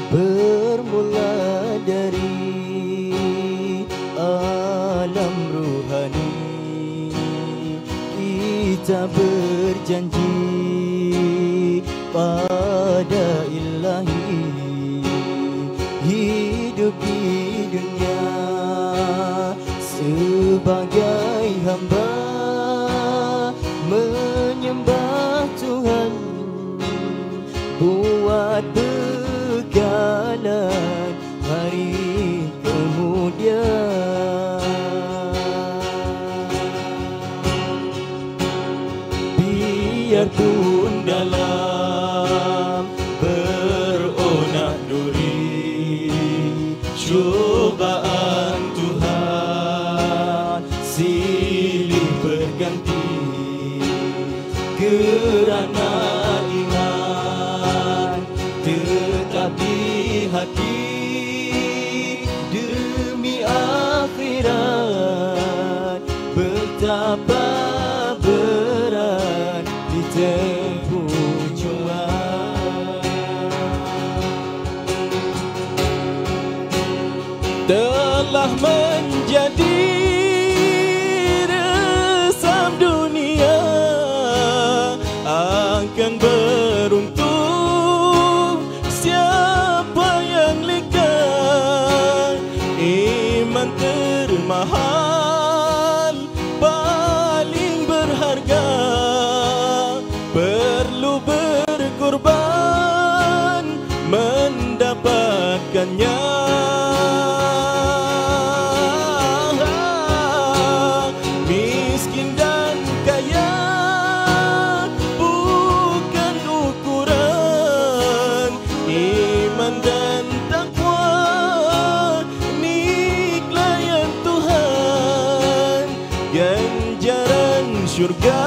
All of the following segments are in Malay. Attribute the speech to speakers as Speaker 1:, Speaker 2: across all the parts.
Speaker 1: bermula dari alam ruhani. Kita berjanji pada Ilahi, hidup di dunia sebagai hamba, menyembah Tuhan, buat bekalan hari kemudian. Biarpun dalam beronak duri, cobaan Tuhan silih berganti, kerana iman tetap di hati, demi akhirat betapa berat ditempuh jua. Telah menjadi resam dunia, akan beruntung siapa yang leka. Iman termahal, paling berharga, perlu berkorban mendapatkannya. Miskin dan kaya bukan ukuran, iman dan takwa niklah Tuhan. Ganjaran syurga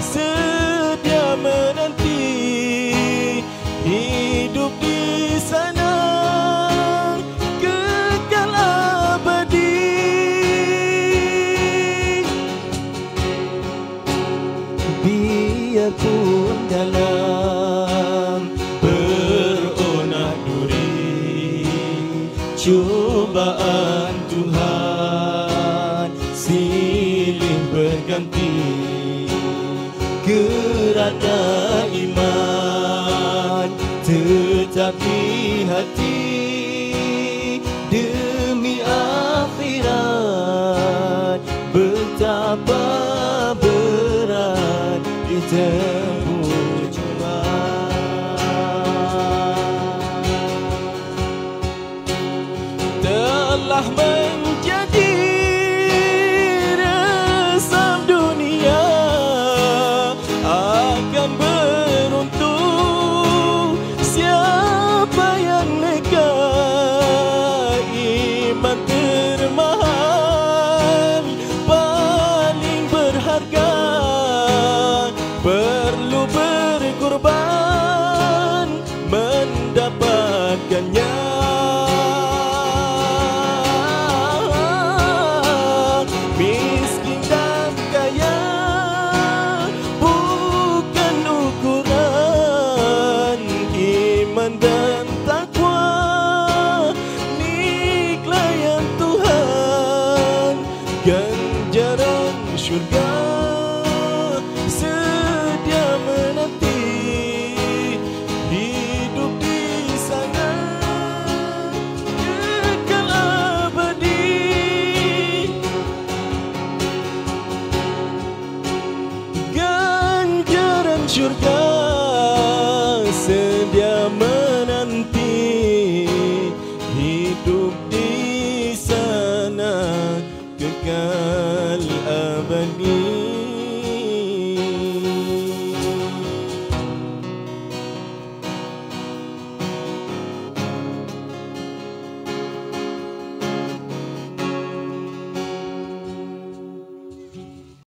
Speaker 1: sedia menanti, hidup di sana kekal abadi. Biarpun dalam beronak duri, cobaan Tuhan silih berganti, kerana iman tetap di hati, demi akhirat betapa berat ditempuh jua. Telah menjadi resam dunia, akan beruntung siapa yang neka. Iman termahal, paling berharga, perlu berkorban mendapatkannya. Miskin dan kaya bukan ukuran, iman dan takwa niklah yang Tuhan. Ganjaran syurga sedia menanti, hidup di sana kekal abadi. Ganjaran syurga